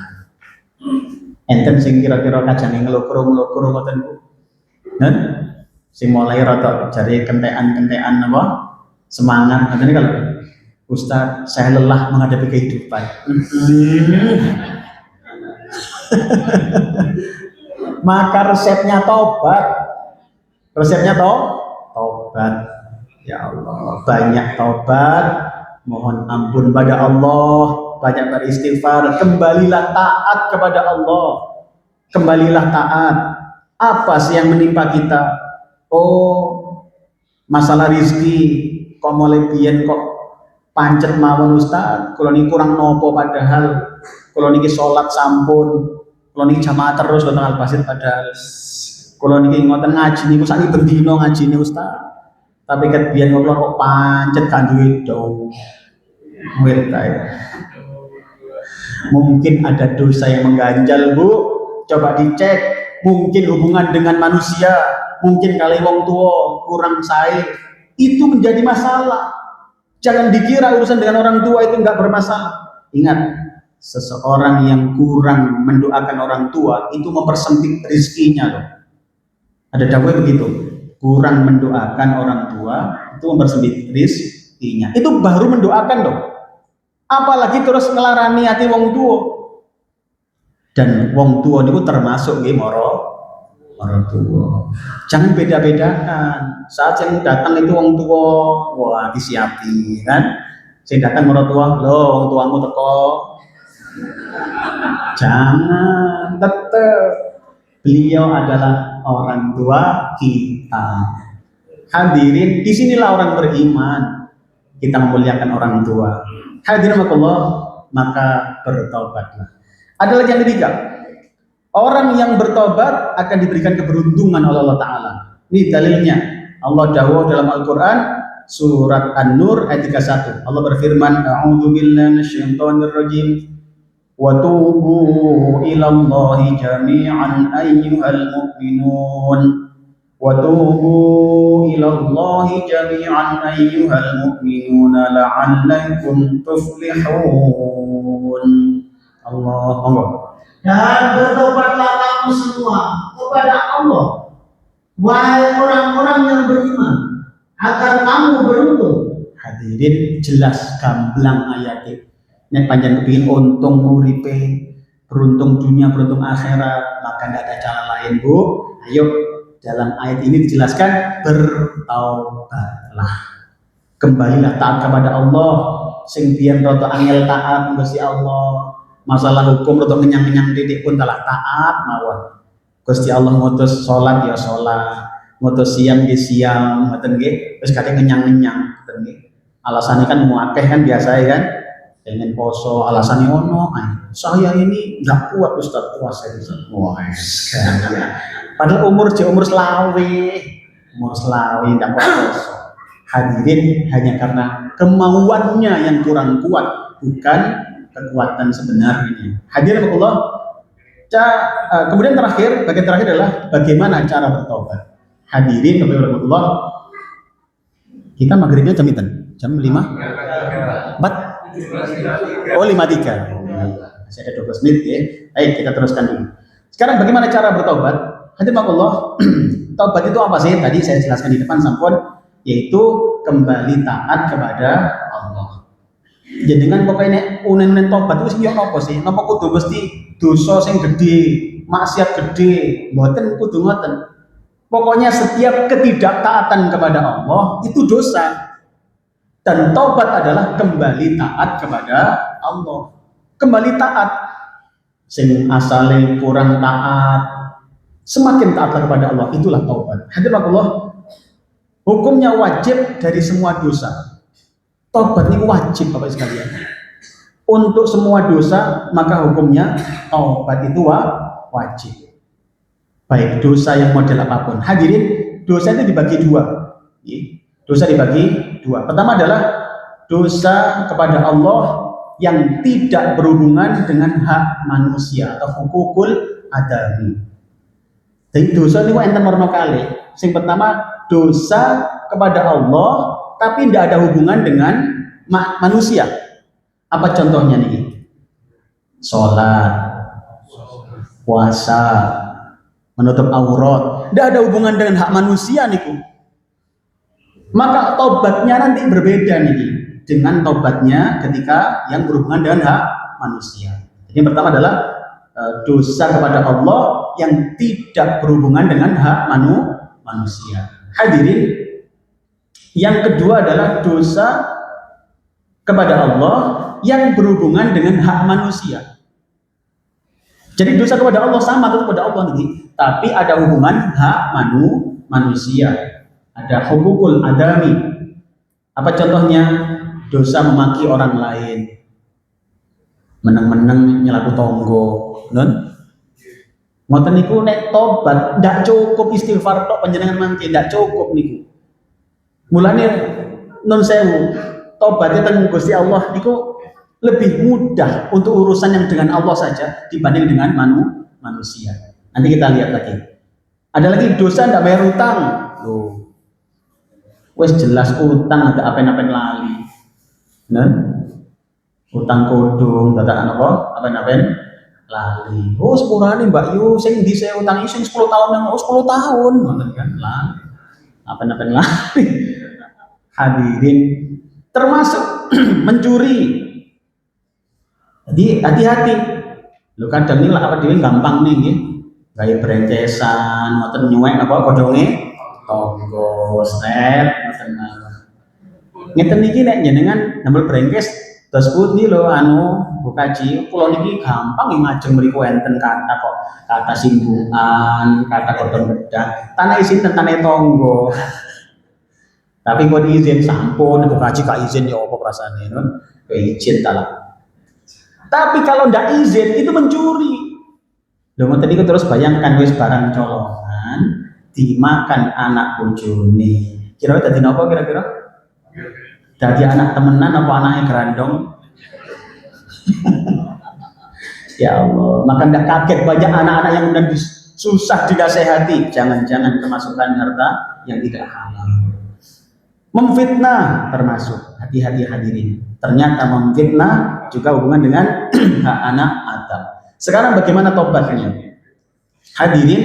Enten sing kira-kira kajane ngelokro-ngelokro ngoten Bu. Kan? Sing mulai rada jari kentekan-kentekan apa? Semangat katanya kalau Ustaz, saya lelah menghadapi kehidupan. Maka resepnya tobat. Resepnya tobat. Ya Allah, banyak tobat, mohon ampun pada Allah, banyak beristighfar, kembalilah taat kepada Allah. Kembalilah taat. Apa sih yang menimpa kita? Oh, masalah rizki. Kok mulai biyen kok pancet mawon Ustaz, kula niki kurang nopo padahal kula niki salat sampun, kula niki jamaah terus wonten Al-Basit padahal kula niki ngoten ngaji niku sakniki bendina ngajine Ustaz. Tapi ket biyen kula kok pancet kan duwe do. Mungkin ada dosa yang mengganjal, Bu. Coba dicek, mungkin hubungan dengan manusia, mungkin kali wong tua kurang sae. Itu menjadi masalah. Jangan dikira urusan dengan orang tua itu enggak bermasalah. Ingat, seseorang yang kurang mendoakan orang tua itu mempersempit rezekinya loh. Ada dawuh begitu. Kurang mendoakan orang tua itu mempersempit rezekinya. Itu baru mendoakan loh. Apalagi terus ngelarani hati wong tua. Dan wong tua itu termasuk nggih orang tua. Jangan beda-bedakan. Saat yang datang itu orang tua, wah disiapi kan. Saya datang orang tua, loh orang tuamu teko. Jangan, tetap beliau adalah orang tua kita. Hadirin, disinilah orang beriman. Kita memuliakan orang tua. Hadirin Allah, maka bertobatlah. Ada lagi yang ketiga. Orang yang bertobat akan diberikan keberuntungan oleh Allah Ta'ala. Ini dalilnya. Allah dawuh dalam Al-Quran surat An-Nur ayat 31. Allah berfirman, A'udzu billahi minasyaitonir rajim. Wa tubu ilallahi jami'an ayyuhal mu'minun. Wa tubu ilallahi jami'an ayyuhal mu'minun la'allakum tuflihun. Allah. Dan bertobatlah kamu semua kepada Allah, wahai orang-orang yang beriman, agar kamu beruntung. Hadirin, jelas gamblang ayatnya. Nek panjang kepingin untung uripe, beruntung dunia, beruntung akhirat, maka tidak ada cara lain, Bu. Ayo dalam ayat ini dijelaskan bertaubatlah. Kembalilah taat kepada Allah. Sing biyen rada angel taat Gusti Allah. Masalah hukum rada ngenyang-ngenyang titik pun telah taat mawon. Gusti Allah ngutus salat ya salat, ngutus siang di siang, ngoten nggih. Wis kadhe ngenyang-ngenyang, ngoten nggih. Alasannya kan muakeh kan biasa ya kan. Pengen poso, alasannya ono, saya ini nggak kuat Ustaz puasa itu. Wah, padahal umur selawe nggak kuat poso. Hadirin hanya karena kemauannya yang kurang kuat, bukan kekuatan sebenarnya. Hadirin Allah. Kemudian bagian terakhir adalah bagaimana cara bertobat. Hadirin Allah. Kita maghribnya jam itu, jam 5? 4? Oh 5.3. Masih ada 12 menit ya. Ayo kita teruskan dulu. Sekarang bagaimana cara bertobat? Hadirin Allah. Taubat itu apa sih? Tadi saya jelaskan di depan sampun, yaitu kembali taat kepada Allah. Jadi dengan pokoknya unen tobat itu sih apa sih? Napa kudu mesti dosa sing gede, maksiat gede, mboten kudu ngoten. Pokoknya setiap ketidaktaatan kepada Allah itu dosa. Dan taubat adalah kembali taat kepada Allah. Kembali taat. Sing asale kurang taat, semakin taatlah kepada Allah, itulah taubat. Hadirin Allah, hukumnya wajib dari semua dosa. Taubat ini wajib Bapak sekalian. Untuk semua dosa maka hukumnya taubat itu wajib. Baik dosa yang model apapun. Hadirin, dosa itu dibagi dua. Dosa dibagi dua. Pertama adalah dosa kepada Allah yang tidak berhubungan dengan hak manusia atau hukukul adami. Jadi dosa ini enten warna kali. Yang pertama dosa kepada Allah tapi tidak ada hubungan dengan manusia. Apa contohnya nih? Sholat, puasa, menutup aurat, tidak ada hubungan dengan hak manusia nih. Maka tobatnya nanti berbeda nih dengan tobatnya ketika yang berhubungan dengan hak manusia. Jadi yang pertama adalah dosa kepada Allah yang tidak berhubungan dengan hak manusia. Hadirin, yang kedua adalah dosa kepada Allah yang berhubungan dengan hak manusia. Jadi dosa kepada Allah sama tetap kepada Allah nih, tapi ada hubungan hak manusia. Ada hukukul adami. Apa contohnya? Dosa memaki orang lain, meneng-meneng nyelaku tonggo, non? Ngoten niku nek tobat ndak cukup istighfar tok panjenengan mangke ndak cukup niku. Mulane non sewu, tobatnya teng Gusti Allah niku lebih mudah untuk urusan yang dengan Allah saja dibanding dengan manusia. Nanti kita lihat lagi. Ada lagi dosa ndak bayar utang. Loh. Wes jelas utang ada apa-apa lali. Nah, utang kodong, dadakan apa-apa lali. Oh, sepurane Mbak Yu, sing ndi saya utang sing 10 tahun yang 10 tahun, ngoten kan lah. Apa-apa lali. Hadirin, termasuk mencuri. Jadi hati-hati. Lu kadang ini lah apa dhewe gampang nih nggih. Gawe brencesan, ngoten nyuwek apa kodonge tonggo set ngoten. Ngeten iki nek jenengan nambel brengkes terus pundi lho bukaji kula niki gampang ngajeng mriku enten kata simbukan, kata kodong bedah, tanah isin tanah tonggo. Tapi kok izin sampun bukaji ka izin ya apa perasaane non? Ke izin ta lah. Tapi kalau ndak izin itu mencuri. Lho ngoten niku terus bayangkan wis barang colongan dimakan anak bojone. Kira-kira dadi napa kira-kira? Dadi anak temenan apa anaknya gerandong? Ya Allah, maka ndak kaget banyak anak-anak yang udah susah dinasehati, jangan-jangan kemasukan harta yang tidak halal. Memfitnah termasuk, hati-hati hadirin. Ternyata memfitnah juga hubungan dengan hak anak Adam. Sekarang bagaimana tobatnya? Hadirin,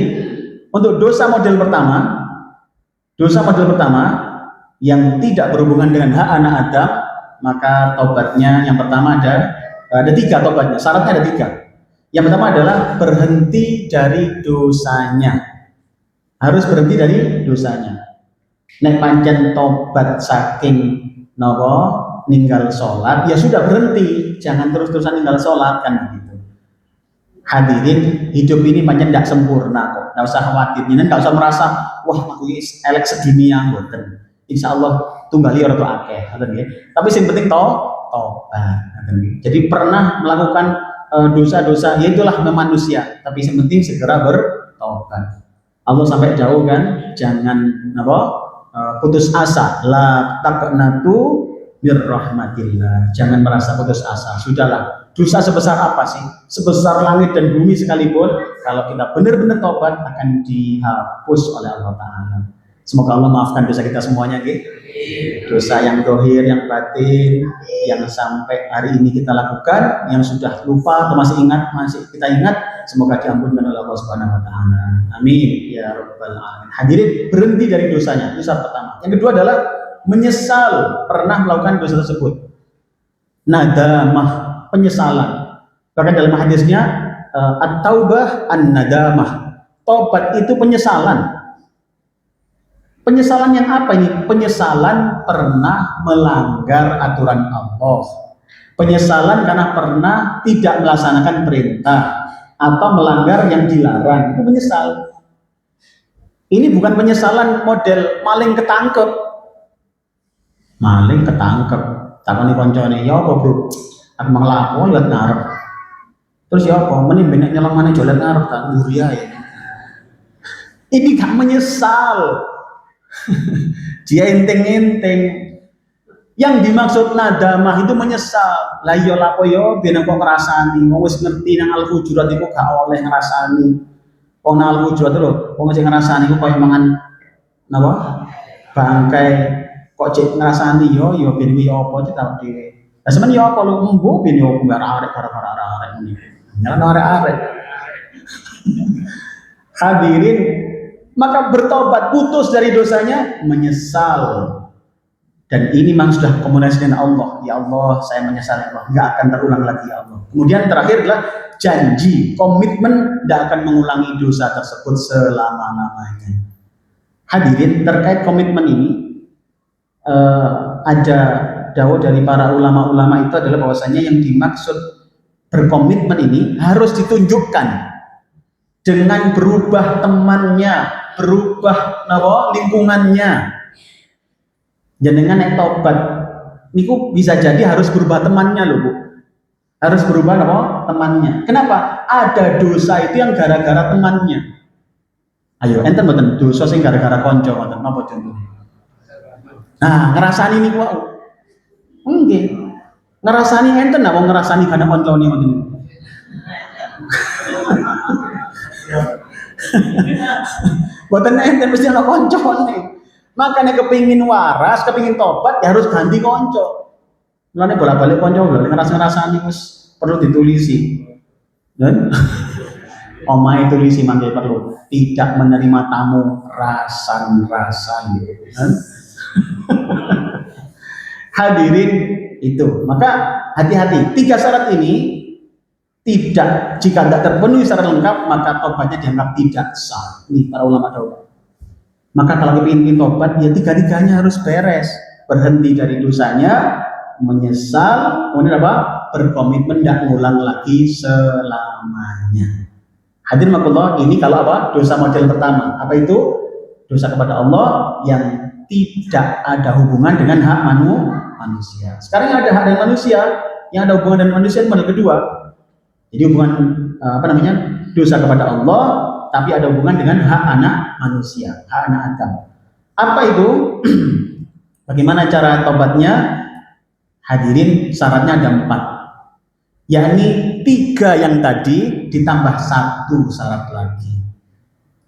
untuk dosa model pertama yang tidak berhubungan dengan hak anak Adam, maka tobatnya yang pertama ada 3 tobatnya. Syaratnya ada 3. Yang pertama adalah berhenti dari dosanya. harus berhenti dari dosanya. Nek pancen tobat saking nopo ninggal sholat, ya sudah berhenti, jangan terus-terusan ninggal sholat kan begitu. Hadirin, hidup ini pancen tidak sempurna kok, tidak usah khawatir, jangan tidak usah merasa wah aku ini elek sedunia mboten. Insya Allah tunggali orang tua akeh, tapi yang penting tobat. Jadi pernah melakukan dosa-dosa, ya itulah manusia, tapi yang penting segera bertobat. Allah sampai jauh kan, jangan putus asa, la taqnatu birrahmatillah, jangan merasa putus asa. Sudahlah, dosa sebesar apa sih? Sebesar langit dan bumi sekalipun, kalau kita benar-benar tobat akan dihapus oleh Allah Ta'ala. Semoga Allah maafkan dosa kita semuanya, gitu. Dosa yang dohir, yang batin, yang sampai hari ini kita lakukan, yang sudah lupa atau masih kita ingat, semoga diampunkan oleh Allah Subhanahu Wa Ta'ala. Amin ya Rabbal Alamin. Hadirin, berhenti dari dosanya, itu syarat pertama. Yang kedua adalah menyesal pernah melakukan dosa tersebut. Nadamah, penyesalan. Bahkan dalam hadisnya at-taubah an-nadamah. Tobat itu penyesalan. Penyesalan yang apa ini? Penyesalan pernah melanggar aturan Allah. Penyesalan karena pernah tidak melaksanakan perintah atau melanggar yang dilarang. Itu menyesal. Ini bukan penyesalan model maling ketangkep. Maling ketangkep, takoni koncone, ya apa bro? Aku manglapo lihat ngarep. Terus ya apa? Mending benek nyelang mana jolet ngarep tak muria ya. Ini gak menyesal. Dia enteng-enteng. Yang dimaksud nadamah itu menyesal. Lah iya lapo yo ben kok ngrasani, wis ngerti nang al-hujurat iku gak oleh ngrasani. Wong nang al-hujurat lho, wong sing ngrasani iku koyo mangan napa? Bangkai kok cek ngrasani yo ben kuwi apa cek tak dhewe. Lah semen yo apa lu embo ben yo mbak arek gara-gara arek ngene. Nyala arek. Hadirin, maka bertobat, putus dari dosanya, menyesal. Dan ini memang sudah komunikasi dengan Allah. Ya Allah, saya menyesal ya Allah, nggak akan terulang lagi ya Allah. Kemudian terakhir adalah janji, komitmen tidak akan mengulangi dosa tersebut selama-lamanya. Hadirin, terkait komitmen ini ada dawuh dari para ulama-ulama itu adalah bahwasanya yang dimaksud berkomitmen ini harus ditunjukkan dengan berubah temannya, berubah lingkungannya. Jenengan yang tobat niku bisa jadi harus berubah temannya loh Bu. Harus berubah temannya. Kenapa? Ada dosa itu yang gara-gara temannya. Ayo enten mboten dosa sing gara-gara kanca mboten napa contohnya? Nah, ngrasani niku wae. Nggih. Ngrasani enten napa ngrasani kana kancane ngoten niku. Mboten enten mesti ana kancane. Makanya kepingin waras, kepingin tobat ya harus ganti konco. Mulane bolak-balik konco lho ngerasa-ngerasani wis perlu ditulisi. Dan omahe tulisi mangke perlu tidak menerima tamu rasan-rasan gitu kan. Hadirin itu. Maka hati-hati, 3 syarat ini jika tidak terpenuhi secara lengkap maka tobatnya dianggap tidak sah. Ini para ulama tahu. Maka kalau ingin tobat, ya 3-tiganya harus beres. Berhenti dari dosanya, menyesal, kemudian berkomitmen tidak mengulang lagi selamanya. Hadirin makullah, ini kalau dosa model pertama. Apa itu? Dosa kepada Allah yang tidak ada hubungan dengan hak manusia. Sekarang yang ada hak dengan manusia, yang ada hubungan dengan manusia itu model kedua. Jadi hubungan dosa kepada Allah tapi ada hubungan dengan hak anak manusia, hak anak Adam. Apa itu? Bagaimana cara tobatnya? Hadirin, syaratnya ada 4. Yakni 3 yang tadi ditambah 1 syarat lagi.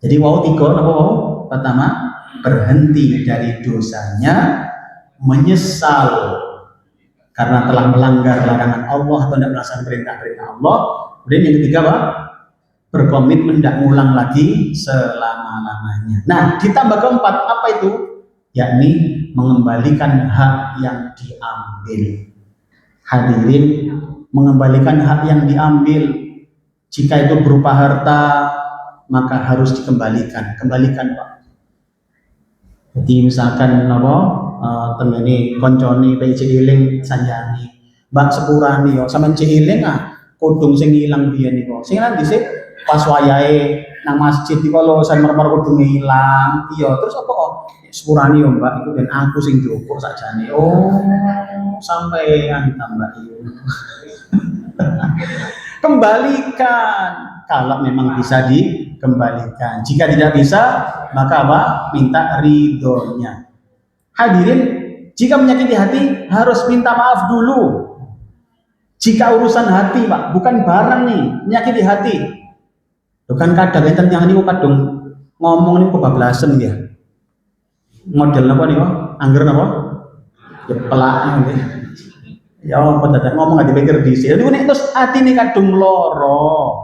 Jadi 3 apa? Pertama, berhenti dari dosanya, menyesal karena telah melanggar larangan Allah atau tidak melaksanakan perintah-perintah Allah. Kemudian yang ketiga berkomitmen tidak mengulang lagi selama-lamanya. Nah, ditambah keempat apa itu? Yakni mengembalikan hak yang diambil. Hadirin, mengembalikan hak yang diambil, jika itu berupa harta, maka harus dikembalikan. Kembalikan, Pak. Jadi misalkan apa tengene koncone pe cihiling sanjani, Mbak sepurane yo sampean cihiling kodong sing ilang biyen niku. Sing nang dhisik pas wayahe nang masjid iki lho sen mermer kodonge ilang. Iya, terus apa sepurane yo Mbak iku ben aku sing njupuk sakjane. Oh, sampean tambah iyo. Kembalikan kalau memang bisa dikembalikan. Jika tidak bisa, maka apa? Minta ridhonya. Hadirin, jika menyakiti hati harus minta maaf dulu. Jika urusan hati, Pak, bukan barang nih, menyakiti hati. Bukan kadang enten yang niku kadung ngomong niku kebablasan ya. Model apa nih, Pak? Angger napa? Ya pelak nggih. Ya apa dadak ngomong gak dipikir dhisik. Niku nek terus atine kadung loro.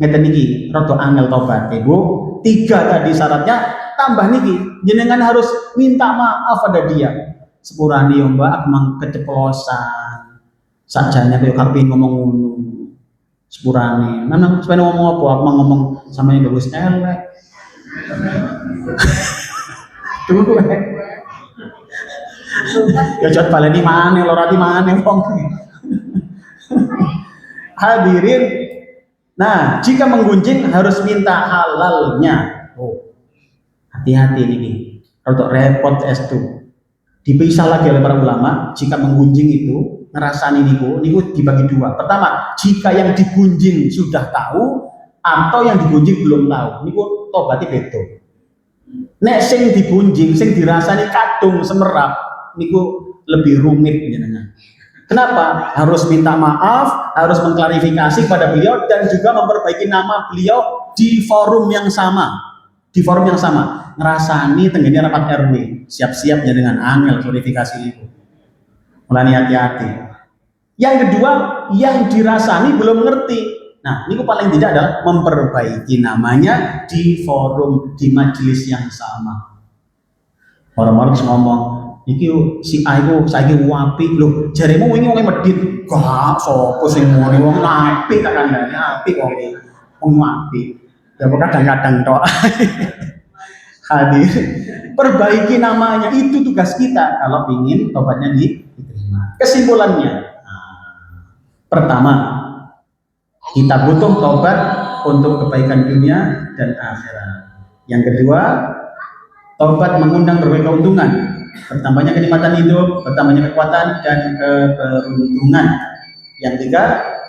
Ngeten iki rada angel tobat, Bu. 3 tadi syaratnya tambah niki jenengan harus minta maaf pada dia. Sepurane yo Mbak, aku mang keceplosan. Sakjane koyo karepe ngomong ngono. Sepurane. Nang sampeyan ngomong apa? Aku mang ngomong sama yang bagus elek. Tunggu. Ya jot baleni maneh loro ati maneh wong. Hadirin, nah jika menggunjing harus minta halalnya. Oh, hati-hati ini, untuk repot S2. Dipisah lagi oleh para ulama. Jika menggunjing itu ngerasani niku dibagi 2. Pertama, jika yang digunjing sudah tahu atau yang digunjing belum tahu, niku tobati beda. Nek sing digunjing, sing dirasani kadung semerap, niku lebih rumit jenengan. Kenapa? Harus minta maaf, harus mengklarifikasi pada beliau dan juga memperbaiki nama beliau di forum yang sama. Di forum yang sama. Ngerasani tenggene rapat RW, siap-siap jenengan angel klarifikasi itu. Mulai hati-hati. Yang kedua, yang dirasani belum ngerti. Nah, ini paling tidak adalah memperbaiki namanya di forum, di majelis yang sama. Orang-orang ngomong, iki si A iku saiki apik lho, jaremu wingi wong medhit. Gak sapa sing ngene wong apik tak kandhane apik wong apik. Ya kadang-kadang tok. Hadir. Perbaiki namanya itu tugas kita kalau ingin tobatnya diterima. Kesimpulannya, pertama, kita butuh tobat untuk kebaikan dunia dan akhirat. Yang kedua, tobat mengundang berbagai keuntungan. Bertambahnya kenikmatan hidup, bertambahnya kekuatan dan keberuntungan. Yang ketiga,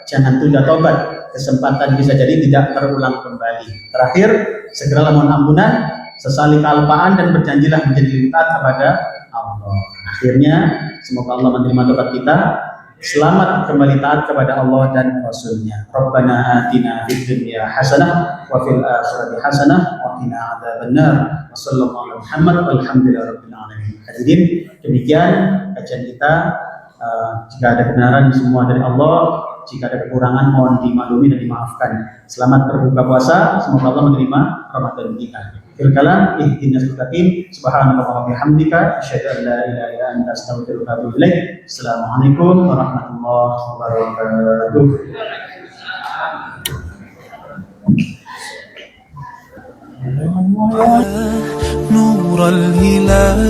jangan tunda tobat. Kesempatan bisa jadi tidak terulang kembali. Terakhir, segeralah mohon ampunan, sesali kealpaan dan berjanjilah menjadi lebih taat kepada Allah. Akhirnya, semoga Allah menerima tobat kita. Selamat kembali taat kepada Allah dan Rasulnya. Rabbana atina fid dunya hasanah wa fil akhirati hasanah wa qina adzabannar. Wassallallahu ala Muhammad walhamdulillahirabbil alamin. Hadirin, demikian kajian kita. Jika ada kebenaran semua dari Allah, jika ada kekurangan mohon dimaklumi dan dimaafkan. Selamat berbuka puasa, semoga Allah menerima Ramadan kita. Fil kalam ihdinas mustaqim, subhanakallahumma wa bihamdika asyhadu an la ilaha illa anta astaghfiruka wa atubu ilaik. Assalamualaikum warahmatullahi wabarakatuh. نور الهلال